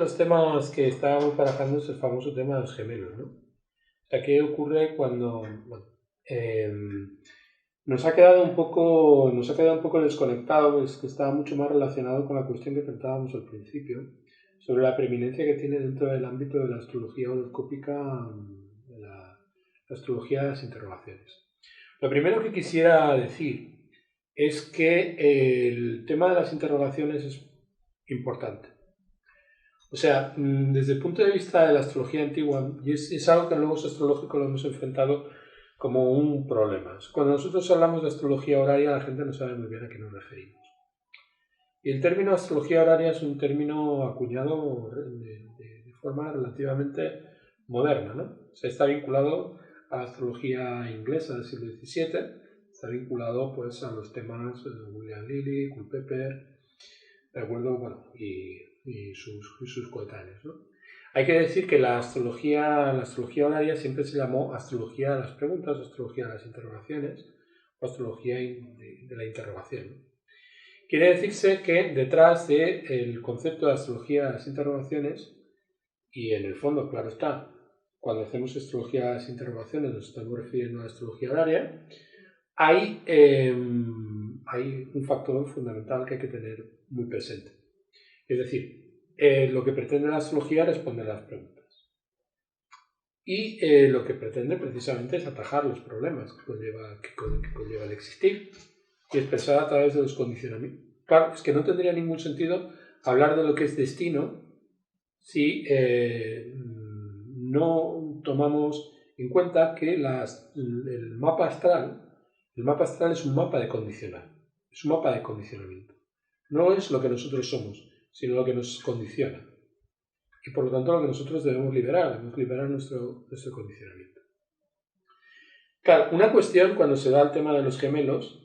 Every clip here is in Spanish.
los temas que estábamos barajando es el famoso tema de los gemelos, ¿no? O sea, ¿qué ocurre cuando, bueno, nos ha quedado un poco desconectado, es que estaba mucho más relacionado con la cuestión que tratábamos al principio, sobre la preeminencia que tiene dentro del ámbito de la astrología horoscópica, la astrología de las interrogaciones. Lo primero que quisiera decir es que el tema de las interrogaciones es importante. O sea, desde el punto de vista de la astrología antigua, y es algo que en Logos Astrológico lo hemos enfrentado como un problema. Cuando nosotros hablamos de astrología horaria, la gente no sabe muy bien a qué nos referimos. Y el término astrología horaria es un término acuñado de forma relativamente moderna, ¿no? O sea, está vinculado a la astrología inglesa del siglo XVII, está vinculado pues a los temas de William Lilly, Culpeper, ¿de acuerdo? Bueno, y sus coetáneos, ¿no? Hay que decir que la astrología horaria siempre se llamó astrología de las preguntas, astrología de las interrogaciones, o astrología de la interrogación, ¿no? Quiere decirse que detrás del concepto de astrología de las interrogaciones, y en el fondo, claro está, cuando hacemos astrología de las interrogaciones nos estamos refiriendo a la astrología horaria, hay un factor fundamental que hay que tener muy presente. Es decir, lo que pretende la astrología es responder a las preguntas. Y lo que pretende precisamente es atajar los problemas que conlleva el existir y expresar a través de los condicionamientos. Claro, es que no tendría ningún sentido hablar de lo que es destino si no tomamos en cuenta que el mapa astral es un mapa de condicional, es un mapa de condicionamiento. No es lo que nosotros somos, sino lo que nos condiciona. Y por lo tanto lo que nosotros debemos liberar nuestro condicionamiento. Claro, una cuestión cuando se da el tema de los gemelos,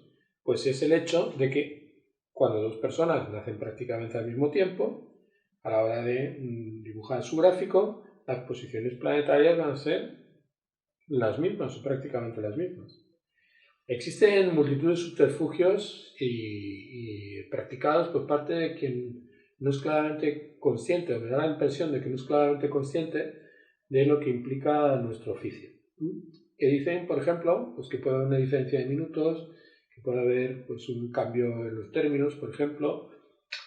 pues es el hecho de que cuando dos personas nacen prácticamente al mismo tiempo, a la hora de dibujar su gráfico, las posiciones planetarias van a ser las mismas o prácticamente las mismas. Existen multitud de subterfugios y practicados por parte de quien no es claramente consciente, o me da la impresión de que no es claramente consciente de lo que implica nuestro oficio. Que dicen, por ejemplo, pues que puede haber una diferencia de minutos, que puede haber pues, un cambio en los términos, por ejemplo,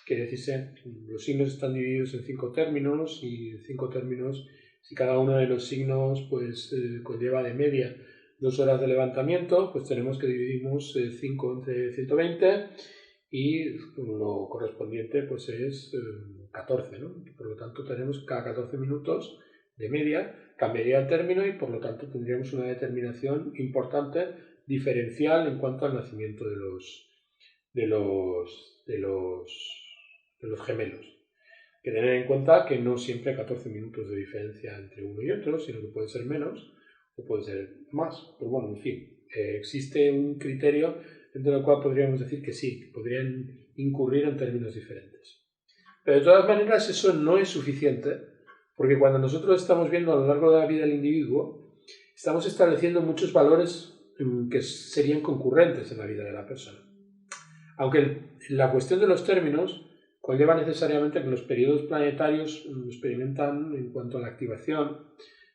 que decirse, los signos están divididos en 5 términos y 5 términos, si cada uno de los signos pues, conlleva de media 2 horas de levantamiento, pues tenemos que dividimos 5 entre 120 y lo correspondiente pues es 14, ¿no? Por lo tanto tenemos cada 14 minutos de media, cambiaría el término y por lo tanto tendríamos una determinación importante diferencial en cuanto al nacimiento de los gemelos. Hay que tener en cuenta que no siempre hay 14 minutos de diferencia entre uno y otro, sino que puede ser menos o puede ser más. Pero bueno, en fin, existe un criterio dentro del cual podríamos decir que sí, que podrían incurrir en términos diferentes. Pero de todas maneras eso no es suficiente, porque cuando nosotros estamos viendo a lo largo de la vida del individuo, estamos estableciendo muchos valores que serían concurrentes en la vida de la persona. Aunque la cuestión de los términos conlleva necesariamente que los periodos planetarios experimentan en cuanto a la activación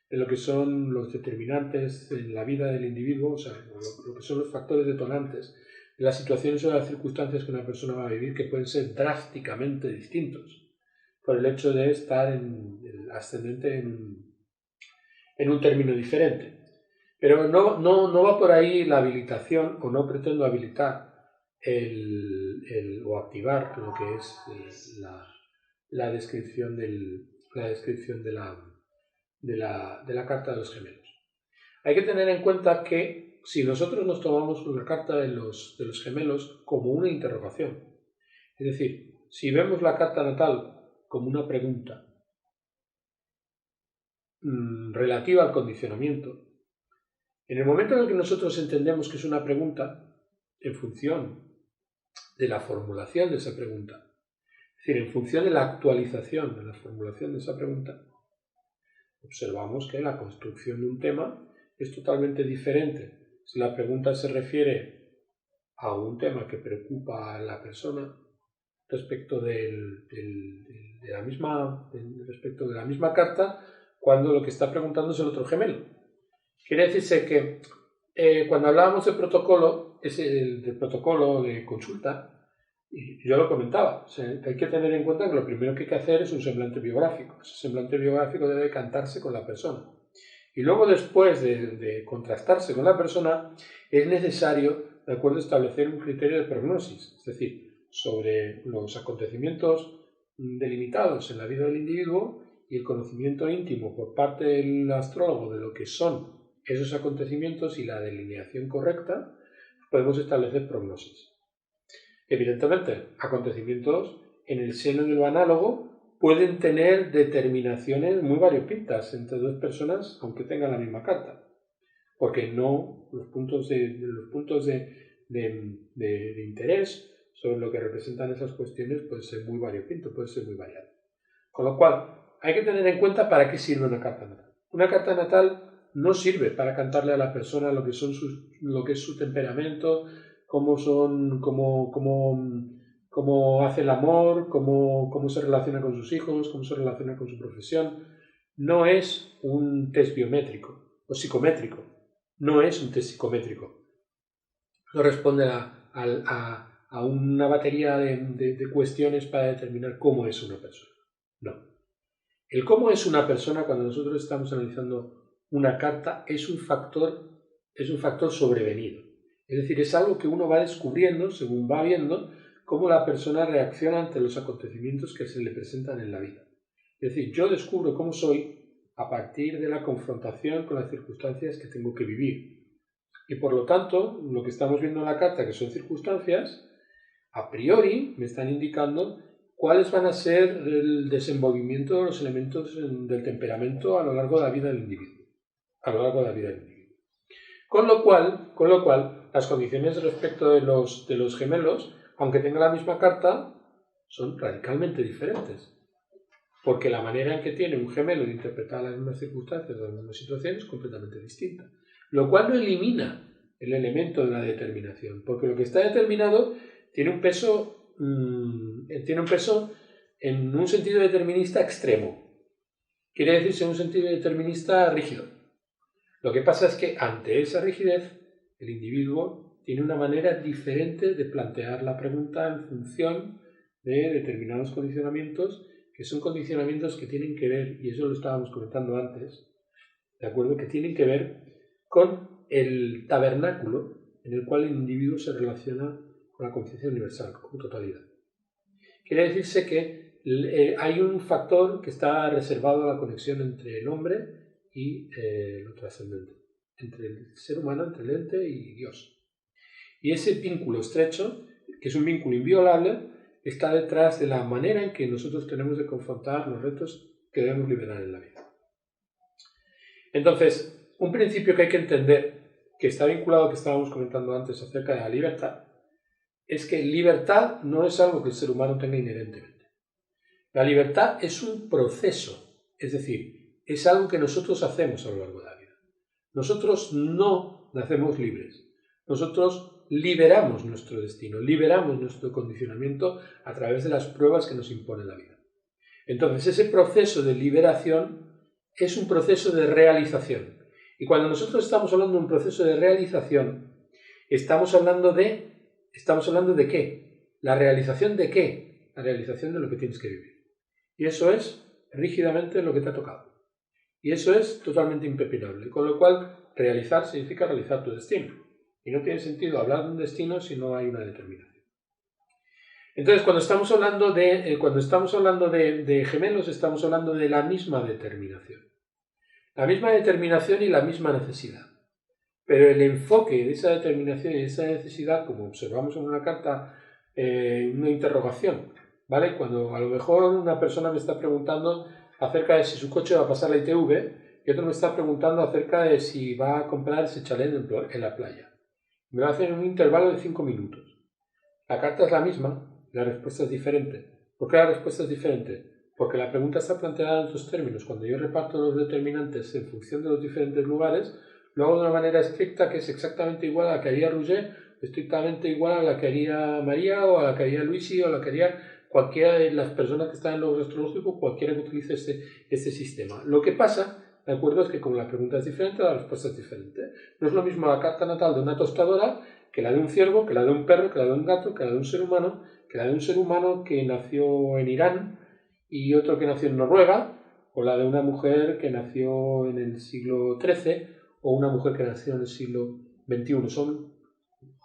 de lo que son los determinantes en la vida del individuo, o sea, lo que son los factores detonantes de las situaciones o de las circunstancias que una persona va a vivir, que pueden ser drásticamente distintos por el hecho de estar ascendente en un término diferente. Pero no va por ahí la habilitación, o no pretendo habilitar o activar lo que es la descripción de la carta de los gemelos. Hay que tener en cuenta que si nosotros nos tomamos la carta de los gemelos como una interrogación, es decir, si vemos la carta natal como una pregunta relativa al condicionamiento, en el momento en el que nosotros entendemos que es una pregunta, en función de la formulación de esa pregunta, es decir, en función de la actualización de la formulación de esa pregunta, observamos que la construcción de un tema es totalmente diferente. Si la pregunta se refiere a un tema que preocupa a la persona respecto del respecto de la misma carta cuando lo que está preguntando es el otro gemelo. Quiere decirse que cuando hablábamos de protocolo, es el de protocolo de consulta, y yo lo comentaba, o sea, hay que tener en cuenta que lo primero que hay que hacer es un semblante biográfico. Ese semblante biográfico debe cantarse con la persona. Y luego, después de contrastarse con la persona, es necesario, de acuerdo, establecer un criterio de prognosis, es decir, sobre los acontecimientos delimitados en la vida del individuo y el conocimiento íntimo por parte del astrólogo de lo que son esos acontecimientos y la delineación correcta, podemos establecer prognosis. Evidentemente, acontecimientos en el seno de lo análogo pueden tener determinaciones muy variopintas entre dos personas, aunque tengan la misma carta, porque no los puntos de interés sobre lo que representan esas cuestiones puede ser muy variopinto, puede ser muy variado. Con lo cual, hay que tener en cuenta para qué sirve una carta natal. Una carta natal no sirve para cantarle a la persona lo que es su temperamento, cómo hace el amor, cómo se relaciona con sus hijos, cómo se relaciona con su profesión. No es un test biométrico o psicométrico. No es un test psicométrico. No responde a una batería de cuestiones para determinar cómo es una persona. No. El cómo es una persona cuando nosotros estamos analizando una carta es un factor sobrevenido. Es decir, es algo que uno va descubriendo según va viendo cómo la persona reacciona ante los acontecimientos que se le presentan en la vida. Es decir, yo descubro cómo soy a partir de la confrontación con las circunstancias que tengo que vivir. Y por lo tanto, lo que estamos viendo en la carta, que son circunstancias, a priori me están indicando cuáles van a ser el desenvolvimiento de los elementos del temperamento a lo largo de la vida del individuo. Con lo cual, las condiciones respecto de los gemelos, aunque tengan la misma carta, son radicalmente diferentes. Porque la manera en que tiene un gemelo de interpretar las mismas circunstancias, las mismas situaciones, es completamente distinta. Lo cual no elimina el elemento de la determinación, porque lo que está determinado tiene un peso en un sentido determinista extremo. Quiere decirse en un sentido determinista rígido. Lo que pasa es que ante esa rigidez, el individuo tiene una manera diferente de plantear la pregunta en función de determinados condicionamientos, que son condicionamientos que tienen que ver, y eso lo estábamos comentando antes, ¿de acuerdo? Que tienen que ver con el tabernáculo en el cual el individuo se relaciona con la conciencia universal, con totalidad. Quiere decirse que hay un factor que está reservado a la conexión entre el hombre y lo trascendente, entre el ser humano, entre el ente y Dios. Y ese vínculo estrecho, que es un vínculo inviolable, está detrás de la manera en que nosotros tenemos de confrontar los retos que debemos liberar en la vida. Entonces, un principio que hay que entender, que está vinculado a lo que estábamos comentando antes acerca de la libertad, es que libertad no es algo que el ser humano tenga inherentemente. La libertad es un proceso, es decir, es algo que nosotros hacemos a lo largo de la vida. Nosotros no nacemos libres. Nosotros liberamos nuestro destino, liberamos nuestro condicionamiento a través de las pruebas que nos impone la vida. Entonces, ese proceso de liberación es un proceso de realización. Y cuando nosotros estamos hablando de un proceso de realización, estamos hablando de ¿qué? ¿La realización de qué? La realización de lo que tienes que vivir. Y eso es rígidamente lo que te ha tocado. Y eso es totalmente impepinable. Con lo cual, realizar significa realizar tu destino. Y no tiene sentido hablar de un destino si no hay una determinación. Entonces, cuando estamos hablando de gemelos, estamos hablando de la misma determinación. La misma determinación y la misma necesidad. Pero el enfoque de esa determinación y de esa necesidad, como observamos en una carta, una interrogación, ¿vale? Cuando a lo mejor una persona me está preguntando acerca de si su coche va a pasar la ITV y otro me está preguntando acerca de si va a comprar ese chalet en la playa. Me lo hacen en un intervalo de 5 minutos. La carta es la misma, la respuesta es diferente. ¿Por qué la respuesta es diferente? Porque la pregunta está planteada en otros términos. Cuando yo reparto los determinantes en función de los diferentes lugares, lo hago de una manera estricta que es exactamente igual a la que haría Roger, estrictamente igual a la que haría María o a la que haría Luisi o a la que haría cualquiera de las personas que están en logos astrológicos, cualquiera que utilice este sistema. Lo que pasa, de acuerdo, es que como la pregunta es diferente, la respuesta es diferente. No es lo mismo la carta natal de una tostadora que la de un ciervo, que la de un perro, que la de un gato, que la de un ser humano, que la de un ser humano que nació en Irán y otro que nació en Noruega, o la de una mujer que nació en el siglo XIII o una mujer que nació en el siglo XXI.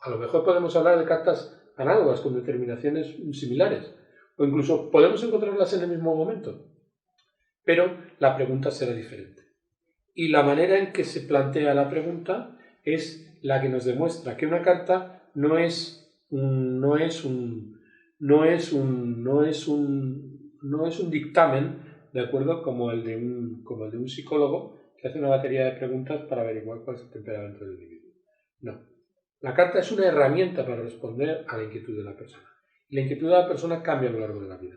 A lo mejor podemos hablar de cartas análogas con determinaciones similares, o incluso podemos encontrarlas en el mismo momento, pero la pregunta será diferente. Y la manera en que se plantea la pregunta es la que nos demuestra que una carta no es un dictamen, de acuerdo, como el de un psicólogo que hace una batería de preguntas para averiguar cuál es el temperamento del individuo. No. La carta es una herramienta para responder a la inquietud de la persona. Y la inquietud de la persona cambia a lo largo de la vida.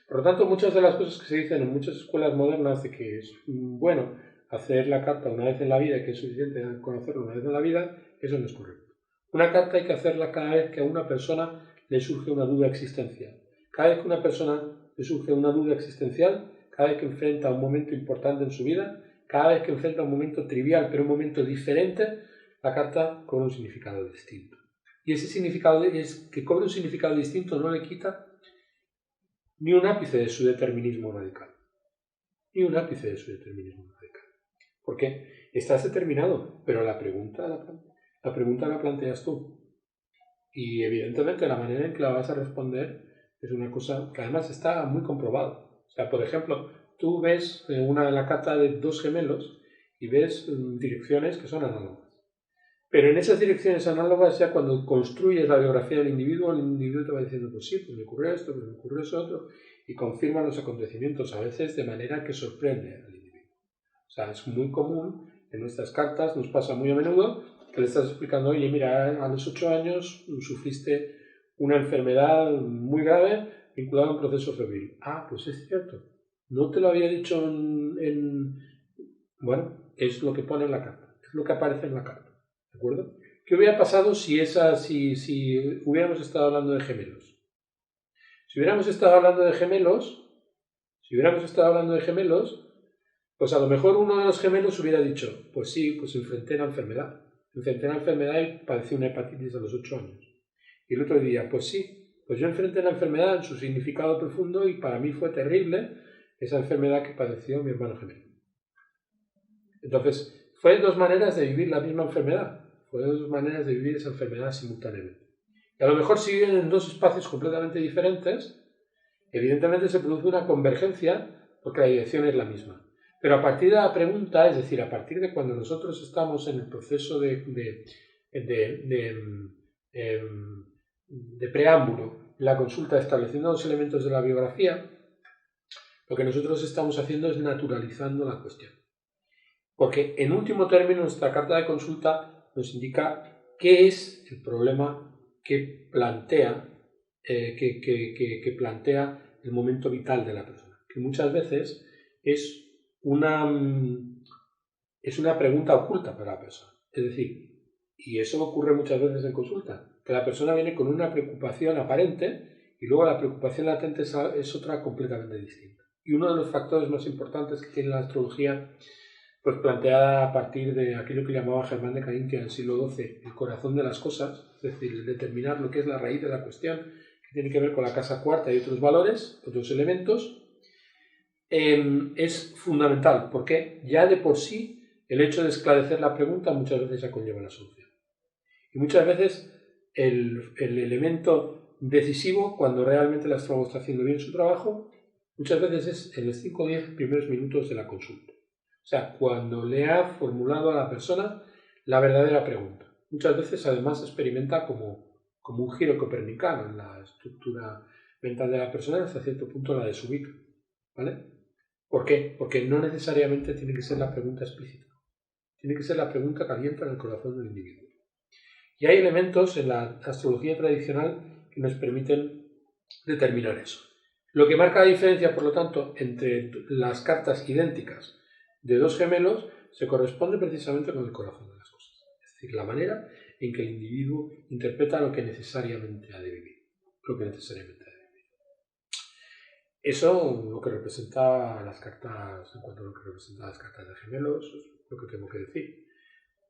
Por lo tanto, muchas de las cosas que se dicen en muchas escuelas modernas de que es bueno hacer la carta una vez en la vida y que es suficiente conocerla una vez en la vida, eso no es correcto. Una carta hay que hacerla cada vez que a una persona le surge una duda existencial. Cada vez que a una persona le surge una duda existencial, cada vez que enfrenta un momento importante en su vida, cada vez que enfrenta un momento trivial, pero un momento diferente, la carta cobra un significado distinto. Y ese significado es que cobra un significado distinto no le quita ni un ápice de su determinismo radical. Ni un ápice de su determinismo radical. Porque estás determinado, pero la pregunta la planteas tú. Y evidentemente la manera en que la vas a responder es una cosa que además está muy comprobado. O sea, por ejemplo, tú ves la carta de dos gemelos y ves direcciones que son análogas. Pero en esas direcciones análogas, ya cuando construyes la biografía del individuo, el individuo te va diciendo, pues sí, pues me ocurrió esto, pues me ocurrió eso otro, y confirma los acontecimientos, a veces de manera que sorprende al individuo. O sea, es muy común, en nuestras cartas nos pasa muy a menudo, que le estás explicando, oye, mira, a los 8 años sufriste una enfermedad muy grave vinculada a un proceso febril. Ah, pues es cierto. No te lo había dicho Bueno, es lo que pone en la carta, es lo que aparece en la carta. ¿De acuerdo? ¿Qué hubiera pasado si hubiéramos estado hablando de gemelos? Si hubiéramos estado hablando de gemelos, pues a lo mejor uno de los gemelos hubiera dicho, pues sí, pues enfrenté la enfermedad. Enfrenté la enfermedad y padecí una hepatitis a los 8 años. Y el otro diría, pues sí, pues yo enfrenté la enfermedad en su significado profundo y para mí fue terrible esa enfermedad que padeció mi hermano gemelo. Entonces, fue dos maneras de vivir la misma enfermedad. Fue dos maneras de vivir esa enfermedad simultáneamente. Y a lo mejor si viven en dos espacios completamente diferentes, evidentemente se produce una convergencia porque la dirección es la misma. Pero a partir de la pregunta, es decir, a partir de cuando nosotros estamos en el proceso de preámbulo, la consulta estableciendo los elementos de la biografía, lo que nosotros estamos haciendo es naturalizando la cuestión. Porque en último término nuestra carta de consulta nos indica qué es el problema que plantea el momento vital de la persona. Que muchas veces es una pregunta oculta para la persona. Es decir, y eso ocurre muchas veces en consulta, que la persona viene con una preocupación aparente y luego la preocupación latente es otra completamente distinta. Y uno de los factores más importantes que tiene la astrología, pues planteada a partir de aquello que llamaba Germán de Carinthia en el siglo XII, el corazón de las cosas, es decir, el determinar lo que es la raíz de la cuestión, que tiene que ver con la casa cuarta y otros valores, otros elementos, es fundamental, porque ya de por sí el hecho de esclarecer la pregunta muchas veces ya conlleva la solución. Y muchas veces el elemento decisivo, cuando realmente el astrólogo está haciendo bien su trabajo, muchas veces es en los 5 o 10 primeros minutos de la consulta. O sea, cuando le ha formulado a la persona la verdadera pregunta. Muchas veces además experimenta como un giro copernicano en la estructura mental de la persona, hasta cierto punto la desubica. ¿Vale? ¿Por qué? Porque no necesariamente tiene que ser la pregunta explícita. Tiene que ser la pregunta que alienta en el corazón del individuo. Y hay elementos en la astrología tradicional que nos permiten determinar eso. Lo que marca la diferencia, por lo tanto, entre las cartas idénticas de dos gemelos se corresponde precisamente con el corazón de las cosas. Es decir, la manera en que el individuo interpreta lo que necesariamente ha de vivir. Eso lo que representa las cartas, en cuanto a lo que representa las cartas de gemelos, es lo que tengo que decir.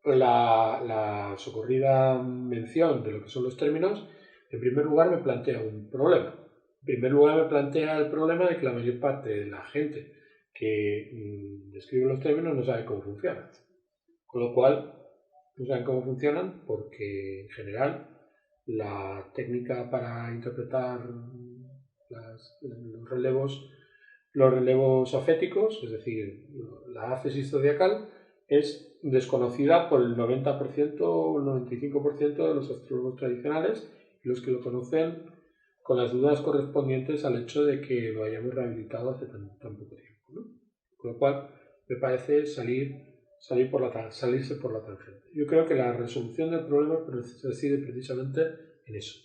La socorrida mención de lo que son los términos, en primer lugar me plantea un problema. En primer lugar me plantea el problema de que la mayor parte de la gente que describe los términos no sabe cómo funcionan. Con lo cual, no saben cómo funcionan porque en general la técnica para interpretar los relevos aféticos, es decir, la áfesis zodiacal, es desconocida por el 90% o el 95% de los astrólogos tradicionales y los que lo conocen con las dudas correspondientes al hecho de que lo hayamos rehabilitado hace tan poco tiempo, ¿no? Con lo cual, me parece salirse por la tangente. Yo creo que la resolución del problema reside precisamente en eso.